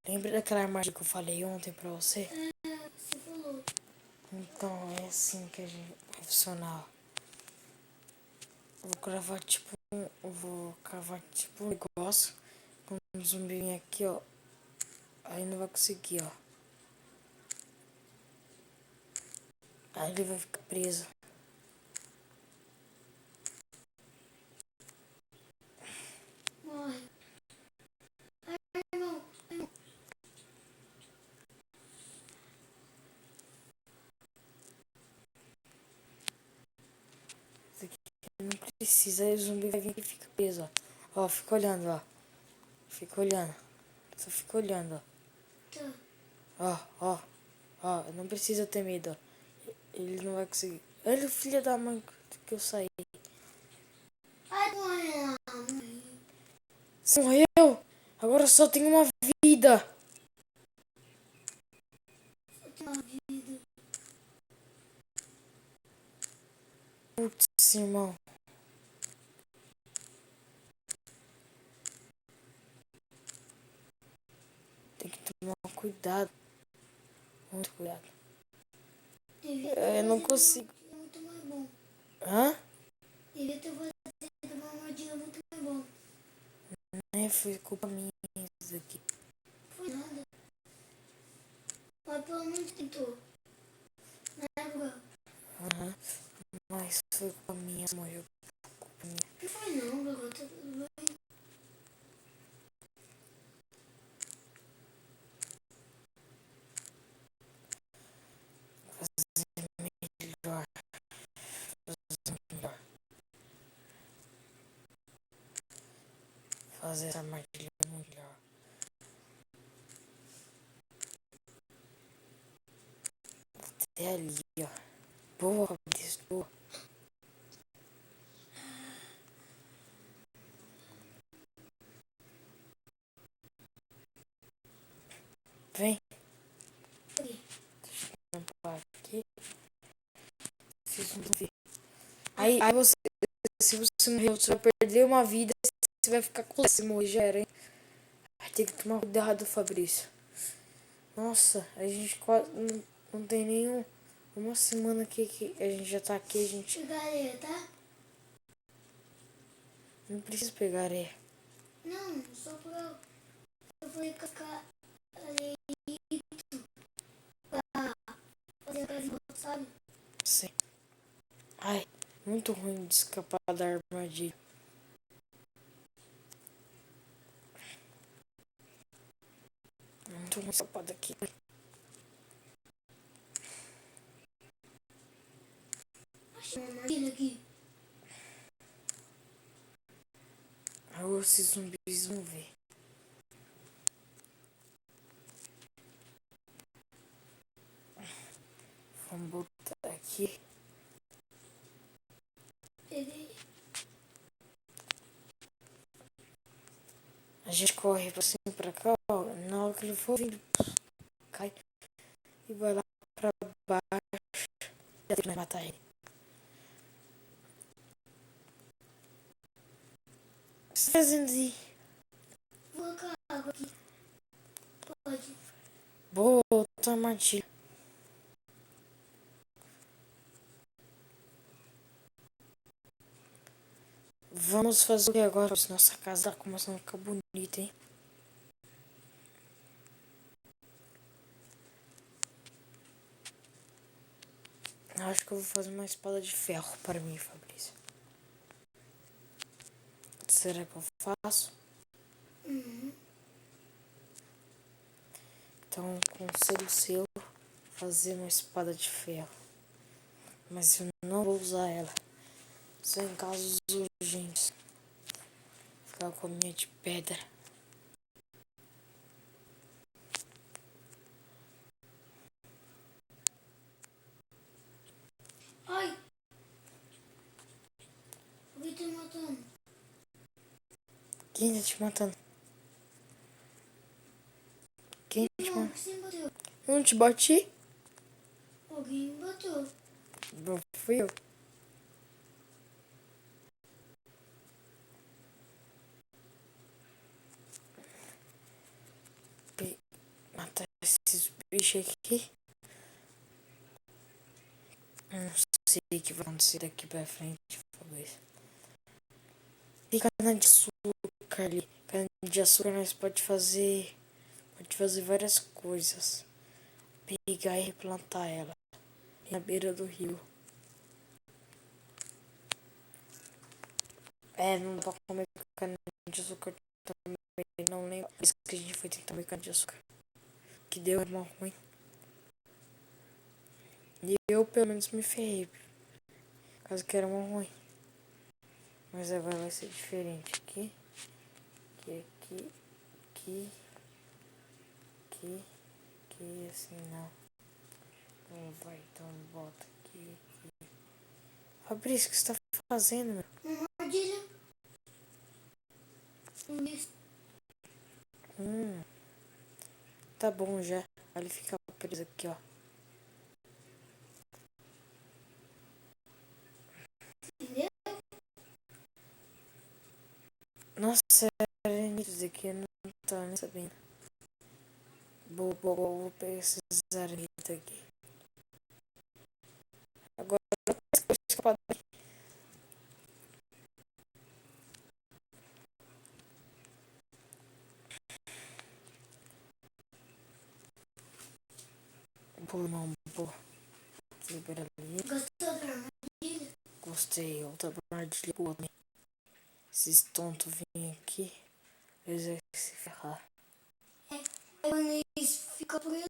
Lembra daquela armadilha que eu falei ontem pra você? Você falou. Então é assim que a gente vai funcionar. Vou cravar tipo um negócio com um zumbi vir aqui, ó. Aí não vai conseguir, ó. Aí ele vai ficar preso. Morre. Ai, irmão. Isso aqui não precisa, aí o zumbi vai vir e fica preso, ó. Ó, fica olhando, ó. Fica olhando. Só fica olhando, ó. Tá. Ó, ó. Ó, não precisa ter medo, ó. Ele não vai conseguir. Olha o filho da mãe que eu saí. Ai, morre. Você morreu? Agora só tem uma vida. Eu tenho uma vida. Putz, irmão. Tem que tomar cuidado. Muito cuidado. Devia ter Eu não fazido consigo. uma armadilha muito mais bom. Hã? Devia ter fazido uma armadilha muito mais bom. É, foi culpa minha isso aqui. Foi nada. Mas pelo menos tentou. Na época. Aham. Mas foi culpa minha, morreu. Culpa minha. Não foi não, Gago. Tá tudo bem. Fazer melhor. Fazer melhor. Fazer essa armadilha melhor. Até ali, ó. Boa, Fabrício, boa. Vem. Aqui. Tampar aqui. Vocês vão ver. Aí você, se você morrer, você vai perder uma vida. Você vai ficar com esse morrer, já era, hein? Vai ter que tomar cuidado, Fabrício. Nossa, a gente quase não tem nenhum. Uma semana aqui que a gente já tá aqui, a gente Chegaria, tá? não precisa pegar areia. Não, só pra eu poder cascar ali pra fazer a casa, sabe? Sim. Ai, muito ruim de escapar da armadilha. Muito ruim de escapar daqui. Achei uma armadilha aqui. Agora esses zumbis vão ver. Vamos botar aqui. Peguei. A gente corre pra cima e pra cá, ó. Na hora que ele for vindo, cai e vai lá pra baixo. Já tem que matar ele. O que você tá fazendo aí? Vou colocar água aqui. Pode. Boa, outra armadilha. Vamos fazer o que agora? Nossa casa tá começando a ficar bonita, hein? Eu acho que eu vou fazer uma espada de ferro para mim, Fabrício. Será que eu faço? Então, conselho seu, fazer uma espada de ferro. Mas eu não vou usar ela. Só em casos urgentes. Ficar com a minha de pedra. Ai! Alguém tá me matando. Quem tá te matando? Quem te Não, matando? você me bateu. Eu não te bati? Alguém me bateu. Não fui eu. bicho aqui. Não sei o que vai acontecer daqui pra frente, talvez. Tem cana de açúcar ali. Cana de açúcar nós pode fazer. Pode fazer várias coisas. Pegar e replantar ela. Na beira do rio. É, não dá pra comer cana de açúcar também. Não lembro. Isso que a gente foi tentar comer cana de açúcar. Que deu é mal ruim. E eu pelo menos me ferrei. Caso que era mal ruim. Mas agora vai ser diferente. Aqui. Aqui. Aqui. Aqui. Aqui. Assim não. Não vai. Então bota aqui. Fabrício, o que você tá fazendo, meu? Uma armadilha. Isso. Tá bom já. Ele fica preso aqui, ó. Entendeu? Nossa, era isso aqui, eu não tô nem sabendo. Vou pegar esses aranhitos aqui. Agora eu vou escapar daqui. Pô, não, pô. Libera ali. Gostou da armadilha? Gostei, outra armadilha boa também. Esses tontos vêm aqui, eles vão se ferrar. Aí quando eles ficam presos,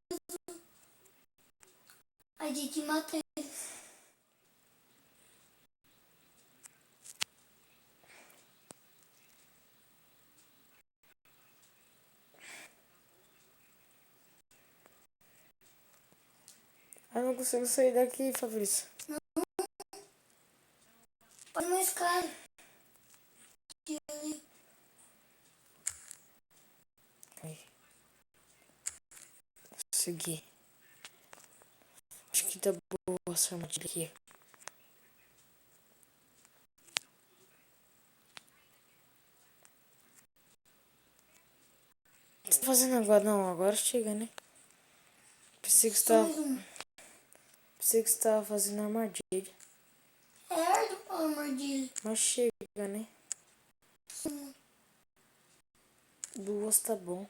a gente mata eles. Eu não consigo sair daqui, Fabrício. Olha uma escada. Tira ali. Aí. Consegui. Acho que tá boa essa armadilha aqui. O que você tá fazendo agora? Não, agora chega, né? Pensei que você Só tava, mais um. pensei que você tava fazendo armadilha. É árduo a armadilha. Mas chega, né? Sim. Duas tá bom.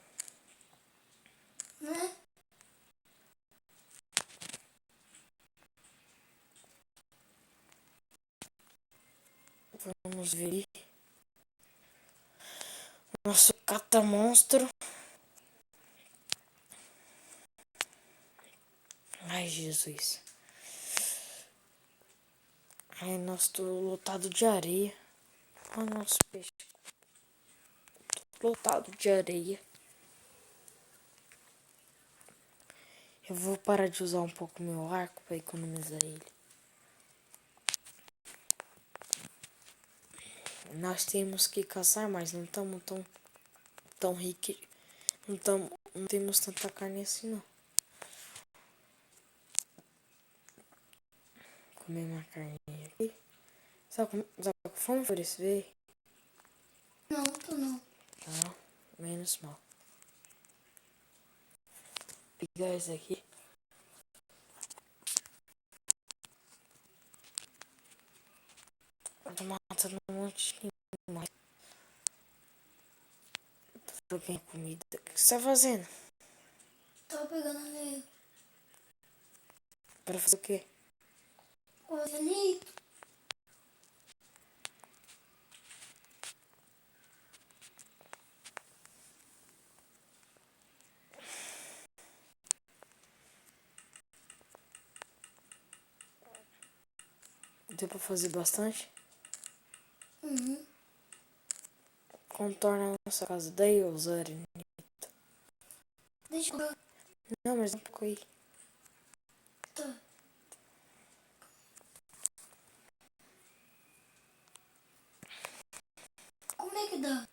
Né? Vamos ver. Nosso catamonstro. Ai, Jesus. Ai, nossa, tô lotado de areia. Ai, nosso peixe. Tô lotado de areia. Eu vou parar de usar um pouco meu arco pra economizar ele. Nós temos que caçar mais, não estamos tão ricos. Não temos tanta carne assim, não. Comer uma carninha aqui. Tá com fome por esse ver? Não, tô não. Tá, menos mal. Pegar esse aqui. Eu tô matando um monte de animais. Tô jogando comida. O que você tá fazendo? Tô pegando areia. Pra fazer o quê? Olha ali. Deu pra fazer bastante? Uhum. Contorna a nossa casa. Daí eu usarei. Deixa eu... Não, mas um pouco aí. Tá. Como é que dá?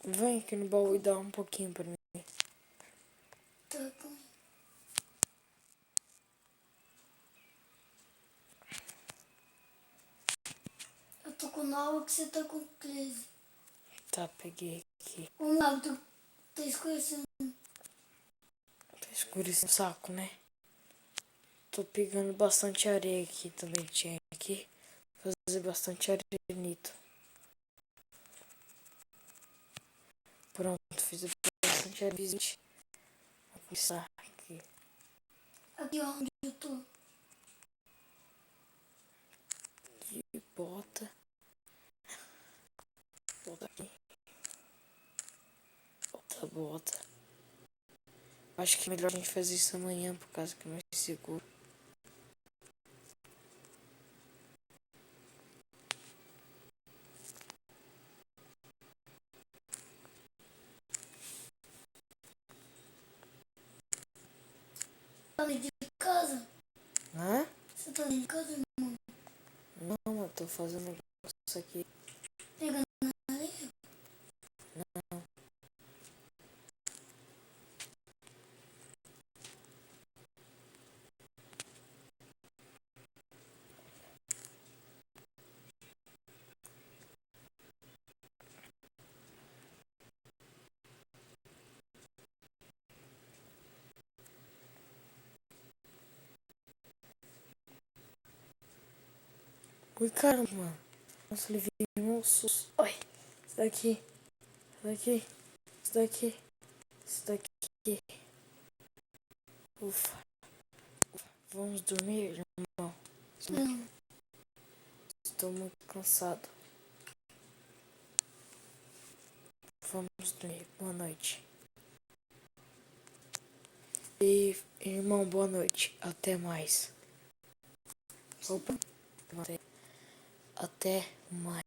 Vem aqui no baú e dá um pouquinho pra mim. Tá, calma aí. Eu tô com 9 que você tá com 13. Tá, peguei aqui. Vamos lá, tu tá escurecendo. Tá Por isso é um saco, né? Tô pegando bastante areia aqui também. Tinha aqui. Fazer bastante arenito. Pronto, fiz bastante arenito. Vou começar aqui. Aqui onde eu tô. E bota. Bota aqui. Bota. Acho que é melhor a gente fazer isso amanhã, por causa que é mais seguro. Tá dentro de casa? Hã? Você tá dentro de casa, irmão? Não, eu tô fazendo um negócio aqui. Pegando areia? Não. Ui, caramba, mano. Nossa, levei um susto. Oi, isso daqui. Isso daqui. Isso daqui. Isso daqui. Ufa. Vamos dormir, irmão. Não. Estou muito cansado. Vamos dormir. Boa noite. E, irmão, boa noite. Até mais. Opa. Até mais.